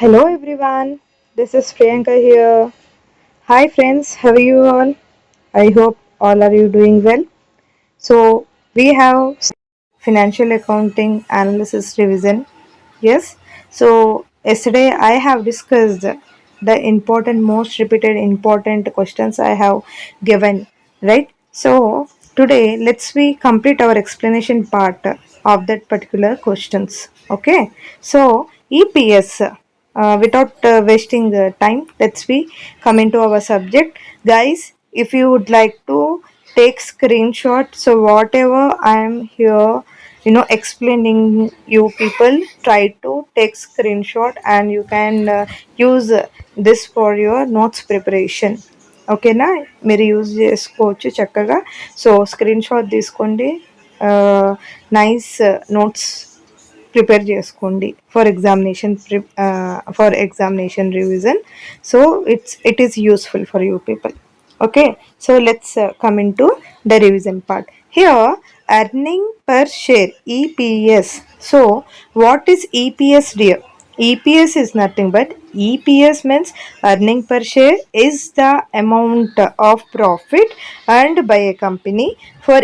Hello everyone, this is Priyanka here. Hi friends, how are you all? I hope all are you doing well. So we have financial accounting analysis revision. Yes. So yesterday I have discussed the important, most repeated important questions I have given, right? So today let's we complete our explanation part of that particular questions. Okay. So EPS. Without wasting time, let's we come into our subject, guys. If you would like to take screenshot, so whatever I am here explaining, you people try to take screenshot and you can use this for your notes preparation. ఓకేనా, మీరు use చేసుకోవచ్చు చక్కగా. So screen shot తీసుకోండి, nice notes prepare చేసుకోండి for examination revision. So it is useful for you people. Okay, so let's come into the revision part. Here, earning per share, EPS. So what is EPS, dear? EPS is nothing but EPS means earning per share is the amount of profit earned by a company for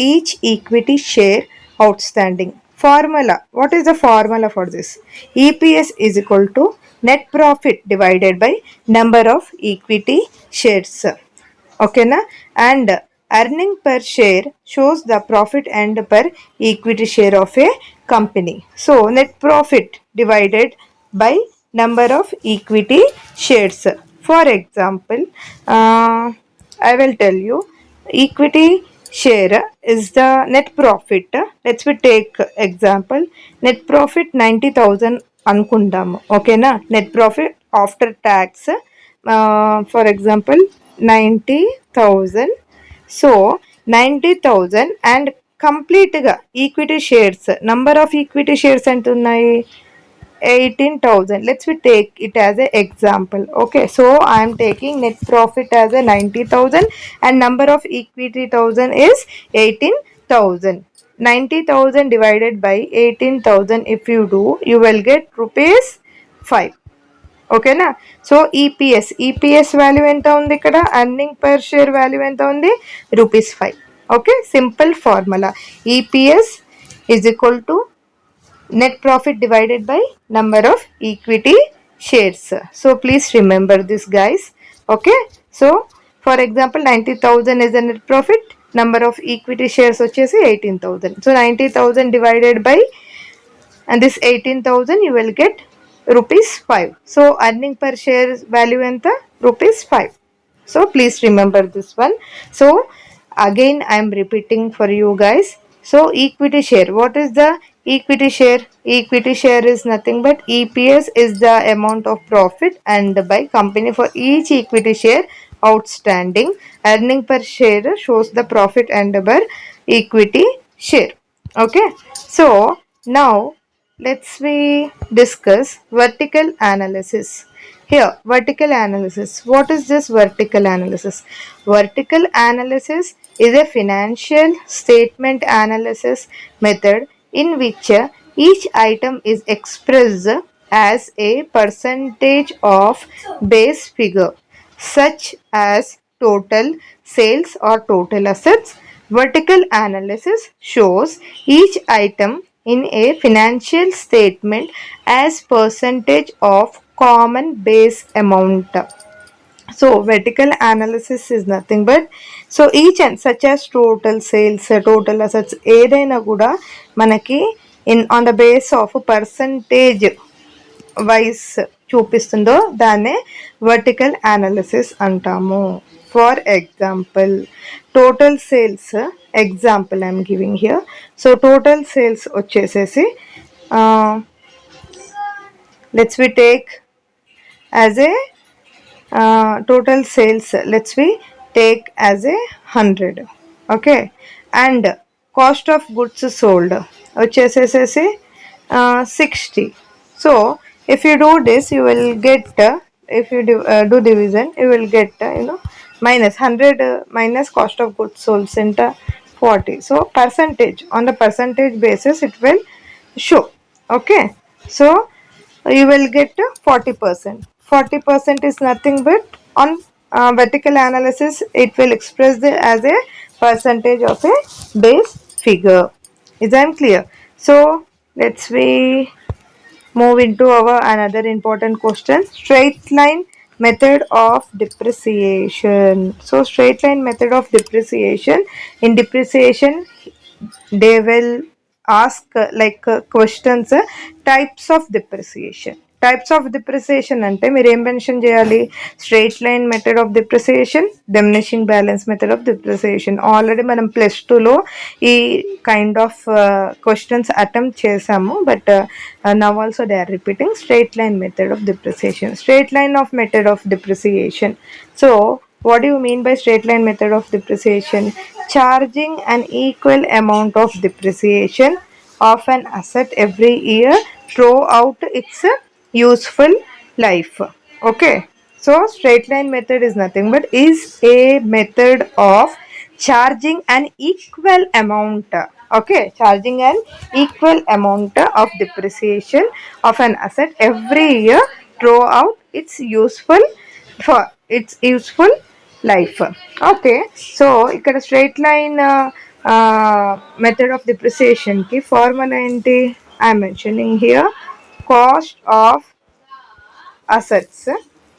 each equity share outstanding. Formula, what is the formula for this? EPS is equal to net profit divided by number of equity shares. Okay na? And earning per share shows the profit and per equity share of a company. So net profit divided by number of equity shares. For example, I will tell you, equity share is the net profit. Let's we take example, net profit 90,000 అనుకుందాము. ఓకేనా, net profit after tax for example 90,000. So 90,000 and కంప్లీట్గా equity shares, number of equity shares ఎంత ఉన్నాయి? 18,000. Let's we take it as an example. Okay, so I am taking net profit as a 90,000 and number of equity thousand is 18,000. 90,000 divided by 18,000, if you do, you will get rupees 5. ఓకేనా? So EPS value ఎంత ఉంది ఇక్కడ? Earning per share value ఎంత ఉంది? ₹5. Okay, simple formula. EPS is equal to net profit divided by number of equity shares. So please remember this, guys. Okay, so for example 90,000 is the net profit, number of equity shares వచ్చేసి 18,000. So 90,000 divided by and this 18,000, you will get ₹5. So earning per share value enta? ₹5. So please remember this one. So again I am repeating for you guys. So equity share, what is the equity share? Equity share is nothing but EPS is the amount of profit earned by company for each equity share outstanding. Earning per share shows the profit earned by equity share. Okay, so now let's we discuss vertical analysis. Here, vertical analysis. What is this vertical analysis? Vertical analysis is a financial statement analysis method in which each item is expressed as a percentage of base figure, such as total sales or total assets. Vertical analysis shows each item in a financial statement as percentage of common base amount. So vertical analysis is nothing but, so each and such as total sales, total assets, ఏదైనా కూడా మనకి on the base of percentage wise చూపిస్తుందో దాన్నే vertical analysis అంటాము. For example total sales example I'm giving here. So total sales వచ్చేసేసి let's we take as a total sales, let's we take as a 100. Okay, and cost of goods sold వచ్చేసేసి 60. So if you do this, you will get if you do division, you will get minus 100 minus cost of goods sold into 40. So percentage, on the percentage basis it will show. Okay, so you will get 40%. 40% is nothing but on vertical analysis it will express as a percentage of a base figure. Is that clear? So let's we move into our another important question, straight line method of depreciation. So straight line method of depreciation, in depreciation they will ask questions, types of depreciation. Types of depreciation అంటే మీరు ఏం mention చేయాలి, straight line method of depreciation, diminishing balance method of depreciation. Already మనం +2లో ఈ kind of questions attempt చేసాము, but now also they are repeating straight line method of depreciation. Straight line of method of depreciation. So what do you mean by straight line method of depreciation? Charging an equal amount of depreciation of an asset every year throughout its useful life. Okay, so straight line method is nothing but is a method of charging an equal amount. Okay, charging an equal amount of depreciation of an asset every year throughout its useful life. Okay, so ఇక్కడ straight line method of depreciation కి formula ఏంటి, I'm mentioning here cost of assets,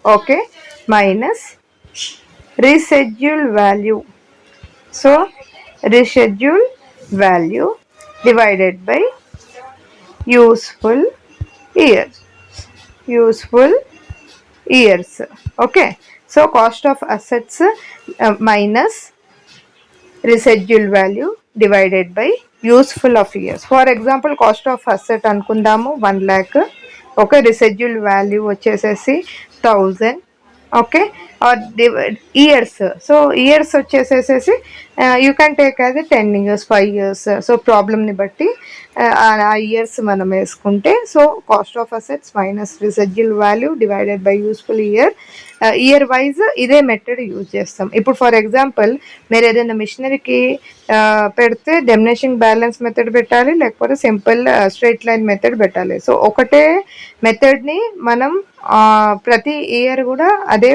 okay, minus residual value. So residual value divided by useful years. Okay, so cost of assets minus residual value divided by useful of years. For example, cost of asset అనుకుందాము 1 lakh, okay, residual value వచ్చేసేసి 1000, okay, or years. So years వచ్చేసేసి you can take as 10 years 5 years. So ప్రాబ్లమ్ని బట్టి ఆ years మనం వేసుకుంటే, so cost of assets minus residual value divided by useful year wise ఇదే method use చేస్తాం. ఇప్పుడు ఫర్ ఎగ్జాంపుల్ మీరు ఏదైనా మిషనరీకి పెడితే డెమినిషింగ్ బ్యాలెన్స్ మెథడ్ పెట్టాలి, లేకపోతే సింపుల్ స్ట్రైట్ లైన్ మెథడ్ పెట్టాలి. సో ఒకటే మెథడ్ని మనం ప్రతి ఇయర్ కూడా అదే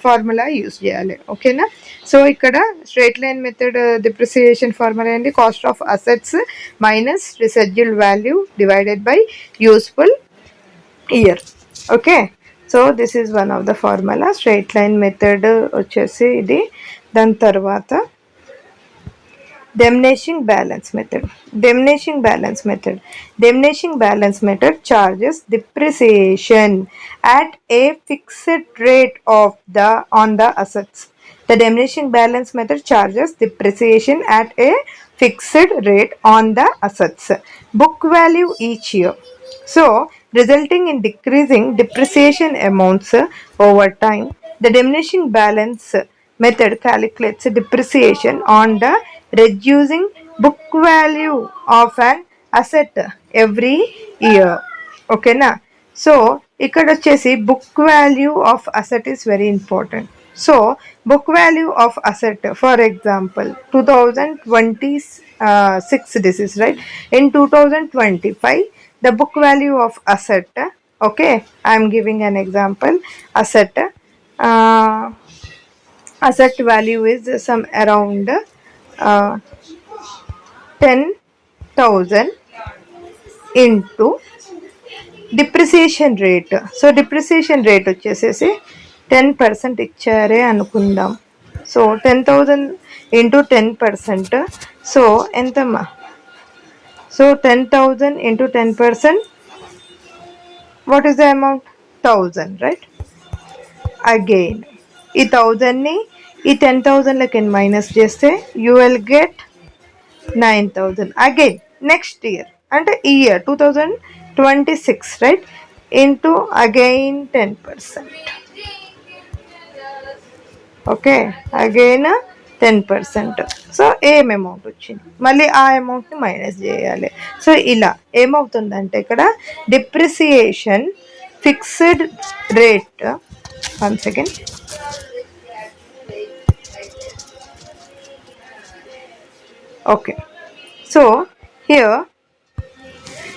ఫార్ములా యూస్ చేయాలి. ఓకేనా? సో ఇక్కడ straight line method depreciation formula ఏంటి, cost of assets minus residual value divided by useful year. Okay, so this is one of the formula. Straight line method వచ్చేసి ఇది. దాని తర్వాత diminishing balance method. Diminishing balance method charges depreciation at a fixed rate on the assets. The diminishing balance method charges depreciation at a fixed rate on the assets book value each year, so resulting in decreasing depreciation amounts over time. The diminishing balance method calculates depreciation on the reducing book value of an asset every year. Okay na? So ఇక్కడ వచ్చేసి book value of asset is very important. So book value of asset, for example 2026 this is right. In 2025 the book value of asset, okay, I am giving an example. Asset value is some around 10,000 into depreciation rate. So depreciation rate వచ్చేసేసి 10% ఇచ్చారే అనుకుందాం. So 10,000 into 10%, so ఎంతమ్మా? So 10,000 into 10%, what is the amount? 1000, right? Again ఈ 1000ని ఈ 10,000లకి minus చేస్తే you will get 9,000. Again next year అంటే ఈ year 2026, right, into again 10%. Okay, again 10%. So ఏం amount వచ్చింది, మళ్ళీ ఆ అమౌంట్ని మైనస్ చేయాలి. సో ఇలా ఏమవుతుందంటే ఇక్కడ depreciation fixed rate, 1 second, okay, so here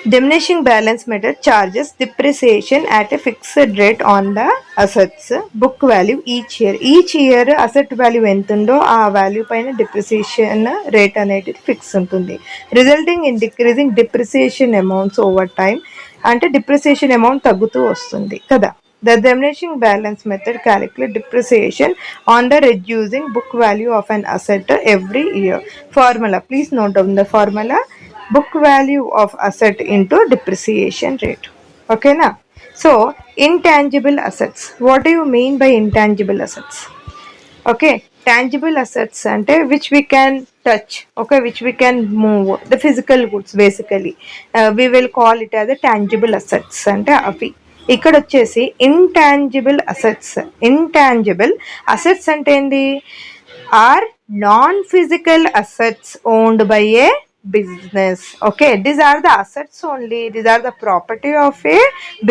Diminishing balance method charges depreciation at a fixed rate on the assets book value each year. Each year asset value ఎంత ఉందో ఆ వాల్యూ పైన డిప్రిసియేషన్ రేట్ అనేది fix ఉంటుంది, resulting in decreasing depreciation amounts over time. అంటే depreciation amount తగ్గుతూ వస్తుంది కదా. The diminishing balance method calculates depreciation on the reducing book value of an asset every year. Formula, please note down the formula: book value of asset into depreciation rate. Okay na? So intangible assets, what do you mean by intangible assets? Okay, tangible assets ante which we can touch, okay, which we can move, the physical goods basically. We will call it as a tangible assets ante avi. ఇక్కడ వచ్చేసి intangible assets. Intangible assets అంటే ఏంటి? Or non physical assets owned by a business. Okay, these are the assets only, these are the property of a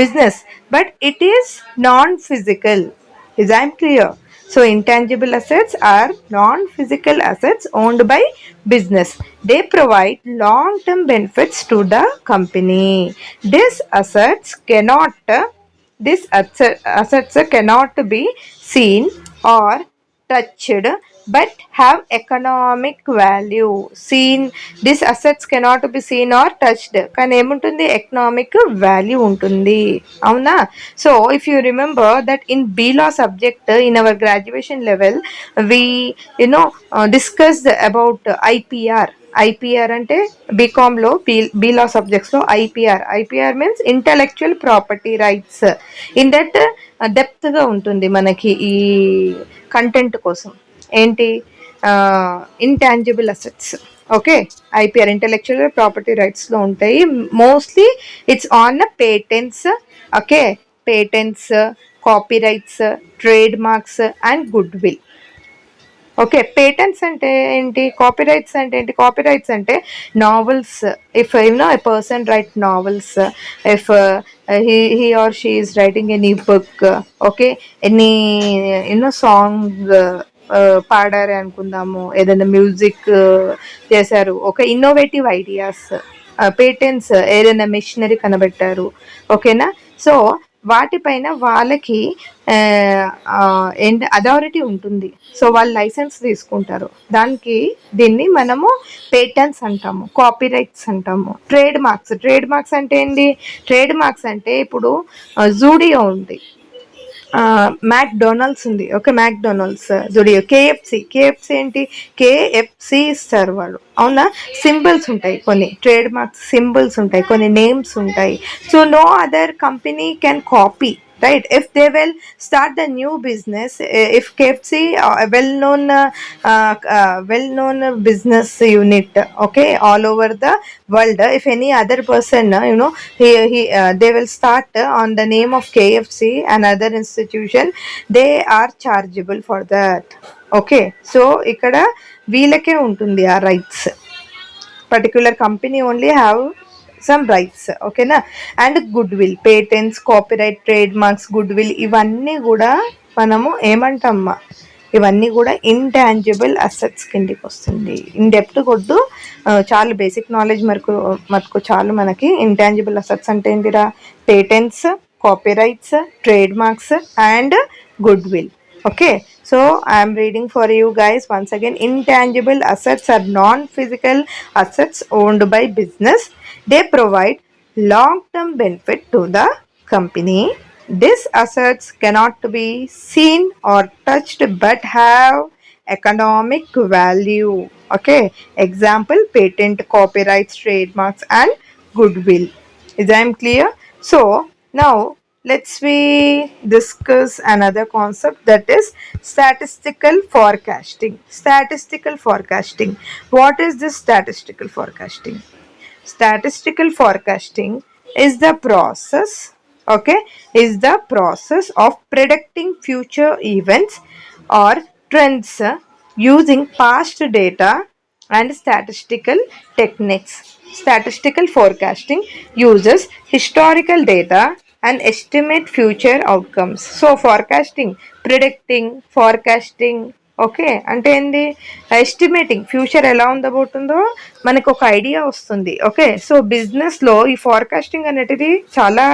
business, but it is non-physical. Is I am clear? So intangible assets are non-physical assets owned by business. They provide long-term benefits to the company. These assets cannot be seen or touched but have economic value. These assets cannot be seen or touched, కానీ ఏముంటుంది? Economic value ఉంటుంది, అవునా? So if you remember that in B law subject in our graduation level we discussed about IPR. IPR అంటే బీకామ్లో B law సబ్జెక్ట్స్లో IPR means intellectual property rights. In that డెప్త్గా ఉంటుంది మనకి ఈ కంటెంట్ కోసం. ఏంటి? Intangible assets. Okay, IPR intellectual property రైట్స్లో ఉంటాయి. Mostly it's on patents. Okay, patents, copyrights, trademarks and goodwill. Okay, patents అంటే ఏంటి? కాపీ రైట్స్ అంటే ఏంటి? కాపీ రైట్స్ అంటే novels. If a person write novels, if he or she is writing any book, okay, any song పాడారు అనుకుందాము, ఏదైనా music చేశారు, ఒక ఇన్నోవేటివ్ ఐడియాస్, పేటెంట్స్, ఏదైనా మిషనరీ కనబెట్టారు, ఓకేనా? సో వాటిపైన వాళ్ళకి అథారిటీ ఉంటుంది. సో వాళ్ళు లైసెన్స్ తీసుకుంటారు, దీన్ని మనము పేటెంట్స్ అంటాము, కాపీ రైట్స్ అంటాము. ట్రేడ్ మార్క్స్ అంటే ఏంటి? ట్రేడ్ మార్క్స్ అంటే ఇప్పుడు జూడియో ఉంది, మ్యాక్డొనాల్డ్స్ ఉంది, ఓకే, మ్యాక్డొనాల్డ్స్, జూడియో, కేఎఫ్సి ఏంటి? కేఎఫ్సి ఇస్తారు వాళ్ళు, అవునా? సింబల్స్ ఉంటాయి, కొన్ని ట్రేడ్ మార్క్స్ సింబల్స్ ఉంటాయి, కొన్ని నేమ్స్ ఉంటాయి. So no other company can copy, right? If they will start the new business, if KFC well-known business unit, okay, all over the world, if any other person they will start on the name of KFC, another institution, they are chargeable for that. Okay, so ikkada veelake untundi aa rights, particular company only have some rights, okay na? And goodwill, patents, copyright, trademarks, goodwill, ఇవన్నీ కూడా మనము ఏమంటామా? ఇవన్నీ కూడా intangible assets కిందికి వస్తుంది. In depth కొద్దు, చాలా basic knowledge మటుకు చాలు మనకి. ఇంటాంజిబుల్ అసెట్స్ అంటే ఏంటిరా? Patents, copyrights, trade marks and goodwill. Okay, so I am reading for you guys once again. Intangible assets are non-physical assets owned by business. They provide long-term benefit to the company. These assets cannot be seen or touched but have economic value. Okay, example: patent, copyrights, trademarks and goodwill. Is I am clear? So now let's we discuss another concept, that is statistical forecasting. What is this statistical forecasting? Statistical forecasting is the process, okay, is the process of predicting future events or trends using past data and statistical techniques. Statistical forecasting uses historical data and estimate future outcomes. So forecasting, predicting, forecasting, okay, అంటే ఏంది, estimating future ఎలా ఉండబోతుందో మనకు ఒక idea వస్తుంది. Okay, so బిజినెస్లో ఈ ఫార్కాస్టింగ్ అనేది చాలా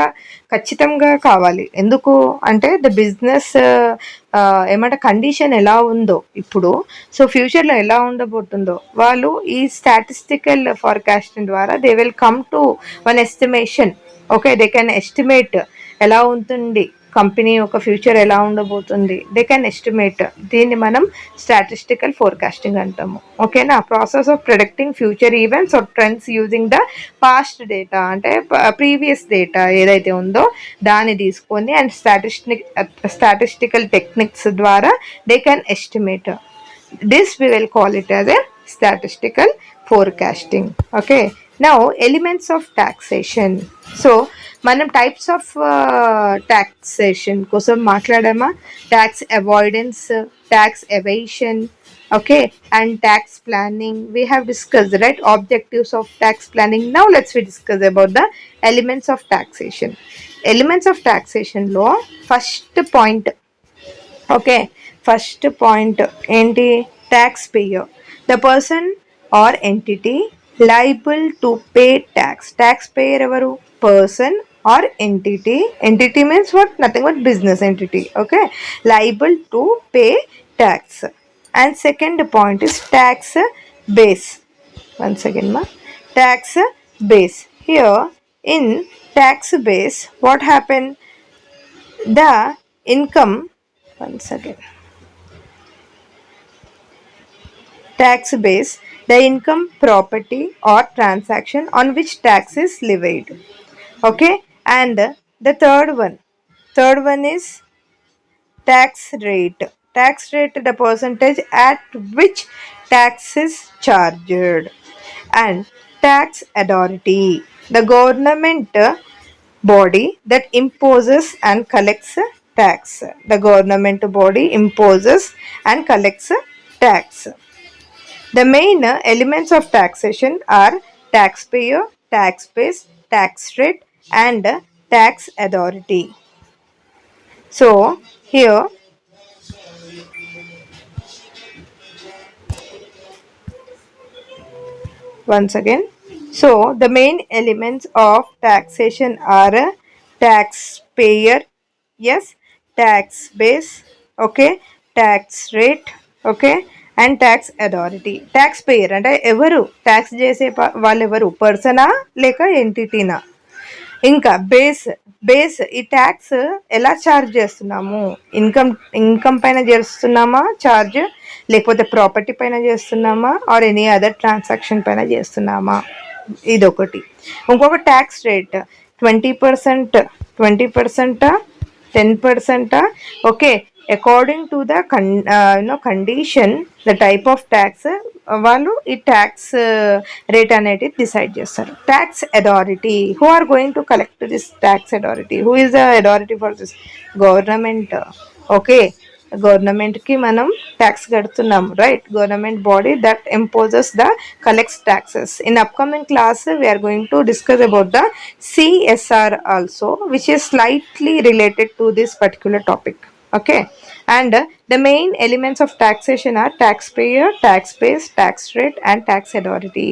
ఖచ్చితంగా కావాలి. ఎందుకు అంటే ద బిజినెస్ ఏమంటే కండిషన్ ఎలా ఉందో ఇప్పుడు, సో ఫ్యూచర్లో ఎలా ఉండబోతుందో వాళ్ళు ఈ స్టాటిస్టికల్ ఫార్కాస్టింగ్ ద్వారా they will come to one estimation. Okay, they can estimate ఎలా ఉంటుంది కంపెనీ యొక్క ఫ్యూచర్ ఎలా ఉండబోతుంది, దే కెన్ ఎస్టిమేట్. దీన్ని మనం స్టాటిస్టికల్ ఫోర్కాస్టింగ్ అంటాము. ఓకేనా, process of predicting future events or trends using the past data, అంటే ప్రీవియస్ డేటా ఏదైతే ఉందో దాన్ని తీసుకొని అండ్ స్టాటిస్టికల్ టెక్నిక్స్ ద్వారా they can estimate. This we will call it as a statistical forecasting. Okay, now elements of taxation. So మనం types of taxation కోసం మాట్లాడామా, tax avoidance, tax evasion, okay, and tax planning we have discussed, right? Objectives of tax planning. Now let's we discuss about the elements of taxation. Elements of taxation law, first point. Okay, first point ఏంటి, taxpayer, the person or entity liable to pay tax. Taxpayer ఎవరు, person or entity. Entity means what, nothing but business entity. Okay, liable to pay tax. And second point is tax base. One second మా, tax base. Here in tax base what happened, the income, once again, tax base, the income, property or transaction on which tax is levied. Okay, and the third one is tax rate. Tax rate, the percentage at which tax is charged. And tax authority, the government body that imposes and collects tax. The government body imposes and collects tax. The main elements of taxation are taxpayer, tax base, tax rate, and tax authority. So here once again, so the main elements of taxation are taxpayer, yes, tax base, okay, tax rate, okay, and tax authority. Taxpayer అంటే ఎవరు, tax చేసే వాళ్ళు ఎవరు, పర్సనా లేక ఎంటిటీనా. ఇంకా base ఈ tax ఎలా charge చేస్తున్నాము, ఇన్కమ్ పైన చేస్తున్నామా ఛార్జ్, లేకపోతే ప్రాపర్టీ పైన చేస్తున్నామా, ఆర్ ఎనీ అదర్ ట్రాన్సాక్షన్ పైన చేస్తున్నామా, ఇదొకటి. ఇంకొక tax rate 20%, 10%, okay, according to the condition, the type of tax వాళ్ళు ఈ ట్యాక్స్ రేట్ అనేది డిసైడ్ చేస్తారు. Tax authority, who are going to collect this tax authority, who is the authority for this, government. Okay, గవర్నమెంట్కి మనం tax కడుతున్నాం, right, government body that imposes the collects taxes. In upcoming class we are going to discuss about the CSR also, which is slightly related to this particular topic. Okay, and the main elements of taxation are taxpayer, tax base, tax rate, and tax authority.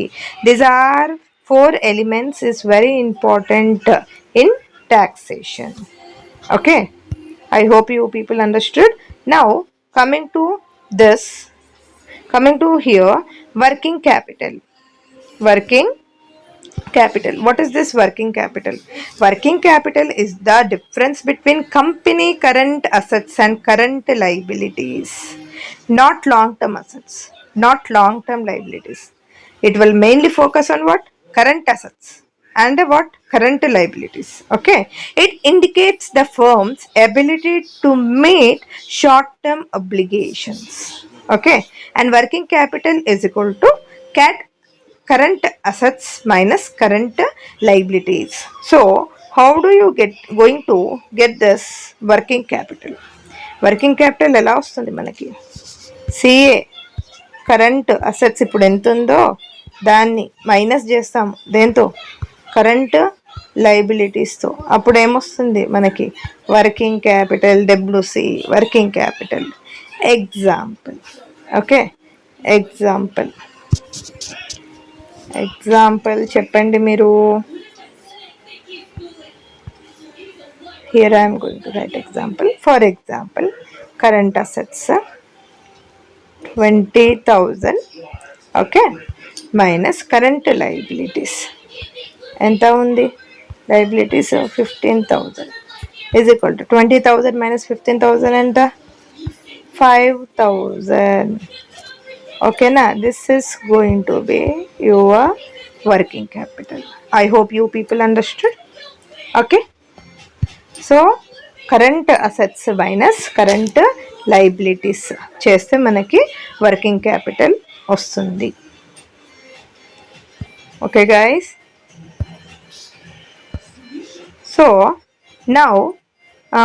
These are 4 elements is very important in taxation. Okay, I hope you people understood. Now coming to here, working capital. What is this working capital? Working capital is the difference between company current assets and current liabilities, not long term assets, not long term liabilities. It will mainly focus on what, current assets and what, current liabilities. Okay, it indicates the firm's ability to meet short term obligations. Okay, and working capital is equal to current assets minus current liabilities. So how do you going to get this working capital? Working capital ఎలా వస్తుంది మనకి, CA current assets ఇప్పుడు ఎంత ఉందో దాన్ని minus చేస్తాము దేంతో, current లైబిలిటీస్తో. అప్పుడు ఏమొస్తుంది మనకి, working capital, WC working capital. Example okay. Example example చెప్పండి మీరు. Here I'm going to right example. For example, current assets 20,000, okay, minus current liabilities ఎంత ఉంది? Liabilities 15,000 is equal to 20,000 minus 15,000 ఎంత? 5,000. ఓకేనా? This is going to be your working capital. I hope you people understood. Okay. So current assets minus current liabilities చేస్తే మనకి working capital వస్తుంది. Okay guys. So now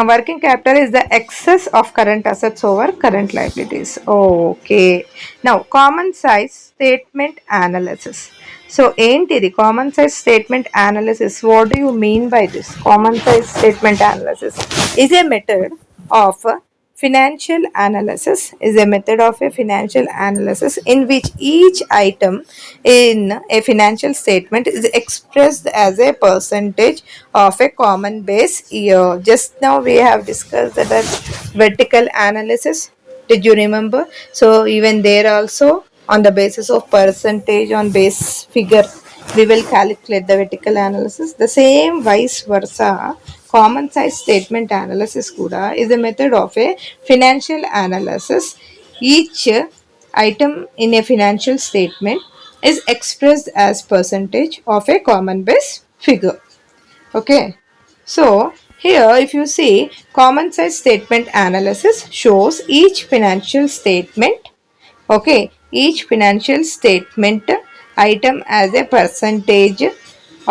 working capital is the excess of current assets over current liabilities. Okay. Now common size statement analysis. So ఏంటిది common size statement analysis? What do you mean by this? Common size statement analysis is a method of financial analysis, is a method of a financial analysis in which each item in a financial statement is expressed as a percentage of a common base year. Just now we have discussed that vertical analysis. Did you remember? So even there also, on the basis of percentage on base figure, we will calculate the vertical analysis. The same vice versa, common size statement analysis kuda is a method of a financial analysis. Each item in a financial statement is expressed as percentage of a common base figure. Okay. So here if you see, common size statement analysis shows each financial statement, okay, each financial statement item as a percentage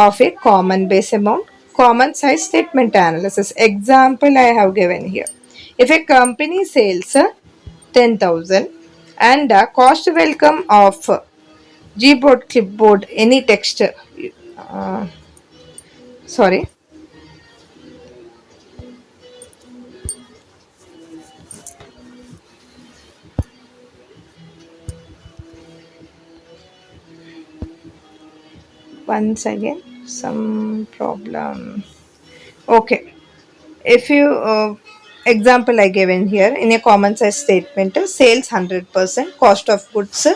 of a common base amount. Common size statement analysis example I have given here. If a company sells 10,000 and the cost welcome of Gboard, clipboard, any text, sorry, once again some problem. Okay. If you example I given here, in a common size statement, sales 100%, cost of goods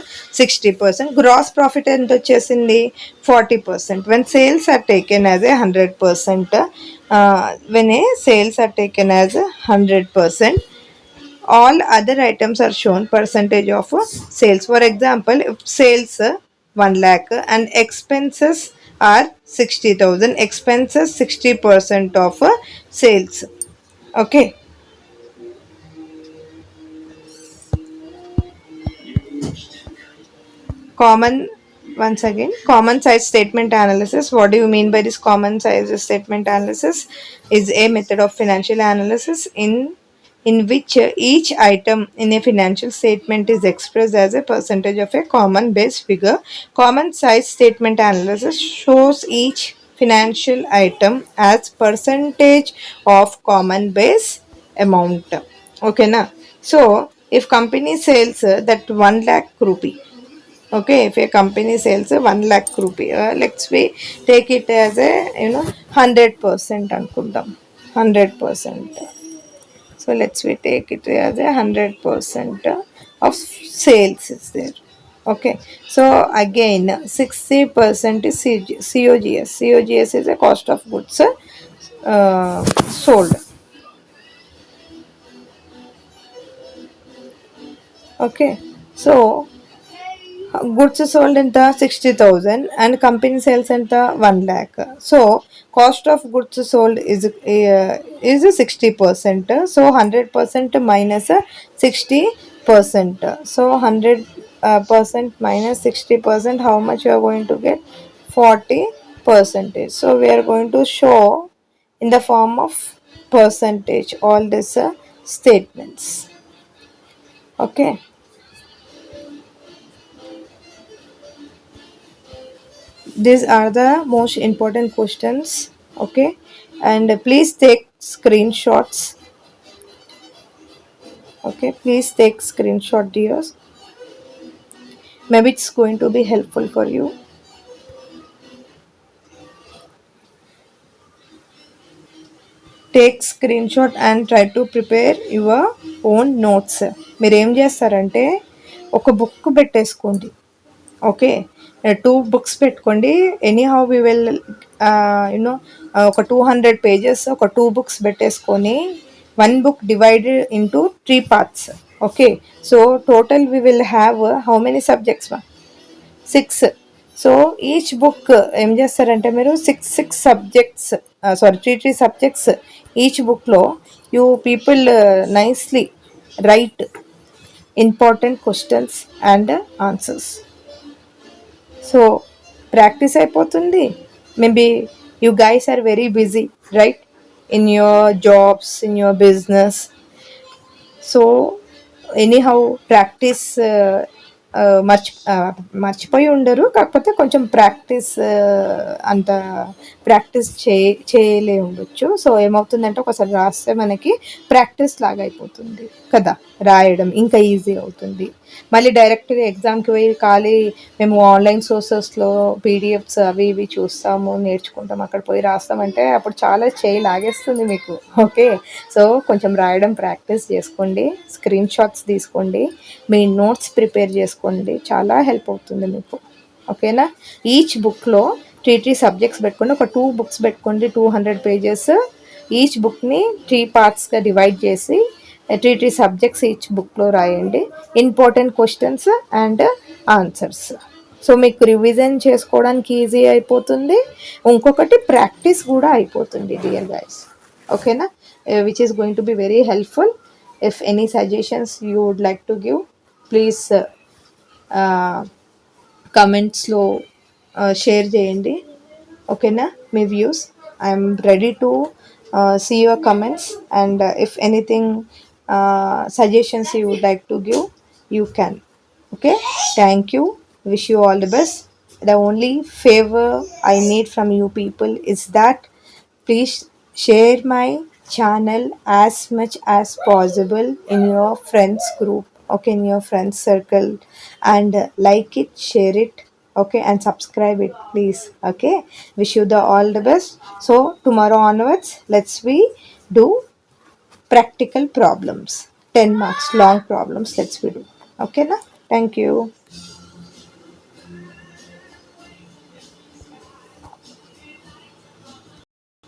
60%, gross profit ఎంత వచ్చేసింది 40%. When sales are taken as a 100%, when a sales are taken as a 100%, all other items are shown percentage of sales. For example, if sales 1 lakh and expenses are 60,000, expenses 60% of sales. Okay. Common, once again, common size statement analysis. What do you mean by this common size statement analysis? Is a method of financial analysis in which each item in a financial statement is expressed as a percentage of a common base figure. Common size statement analysis shows each financial item as percentage of common base amount. Okay na? So if company sells that 1 lakh rupee, okay, if a company sells a 1 lakh rupee, let's we take it as a 100% ankundam, 100%. So let's we take it as a 100% of sales is there. Okay. So again 60% is COGS. COGS is a cost of goods sold. Okay. So goods sold ఎంత 60,000 and company sales ఎంత 1 lakh. So cost of goods sold is 60%. So 100% minus 60%. So 100% minus 60%, how much you are going to get? 40%. So we are going to show in the form of percentage all these statements. Okay. These are the most important questions. Okay, and please take screenshots. Okay, please take screenshot, dears. Maybe it's going to be helpful for you. Take screen shot and try to prepare your own notes. మీరు ఏం చేస్తారంటే ఒక book పెట్టేసుకోండి. Okay, 2 books పెట్టుకోండి. Anyhow we will you know ఒక 200 pages ఒక 2 books పెట్టేసుకొని 1 book divided into 3 parts. Okay, so total we will have how many subjects? 6. So each book ఏం చేస్తారంటే మీరు 6 subjects, సారీ 3 subjects ఈచ్ బుక్లో you people nicely write important questions and answers. So practice అయిపోతుంది. Maybe you guys are very busy right in your jobs, in your business. So anyhow practice మర్చిపోయి ఉండరు, కాకపోతే కొంచెం practice అంత practice చేయలే ఉండొచ్చు. So ఏమవుతుందంటే ఒకసారి రాస్తే మనకి ప్రాక్టీస్ లాగా అయిపోతుంది కదా, రాయడం ఇంకా ఈజీ అవుతుంది. మళ్ళీ డైరెక్ట్గా ఎగ్జామ్కి పోయి ఖాళీ మేము ఆన్లైన్ సోర్సెస్లో పీడిఎఫ్స్ అవి ఇవి చూస్తాము, నేర్చుకుంటాం, అక్కడ పోయి రాస్తామంటే అప్పుడు చాలా చేయి లాగేస్తుంది మీకు. ఓకే, సో కొంచెం రాయడం ప్రాక్టీస్ చేసుకోండి, స్క్రీన్ షాట్స్ తీసుకోండి, మీ నోట్స్ ప్రిపేర్ చేసుకోండి, చాలా హెల్ప్ అవుతుంది మీకు. ఓకేనా, ఈచ్ బుక్లో 3 subjects పెట్టుకోండి. ఒక 2 books పెట్టుకోండి, 200 pages. ఈచ్ బుక్ని 3 partsగా డివైడ్ చేసి 3 subjects ఈచ్ బుక్లో రాయండి, important questions and answers. So మీకు రివిజన్ చేసుకోవడానికి ఈజీ అయిపోతుంది, ఇంకొకటి ప్రాక్టీస్ కూడా అయిపోతుంది డియర్ గైస్. ఓకేనా, which is going to be very helpful. If any suggestions you would like to give, please కమెంట్స్లో షేర్ చేయండి. ఓకేనా, మీ views. I'm ready to see your comments, and if anything suggestions you would like to give, you can. Okay, thank you, wish you all the best. The only favor I need from you people is that please share my channel as much as possible in your friends group, okay, in your friends circle, and like it, share it, okay, and subscribe it please. Okay, wish you the all the best. So tomorrow onwards, let's we do practical problems, 10 marks long problems, let's we do. Okay na, thank you.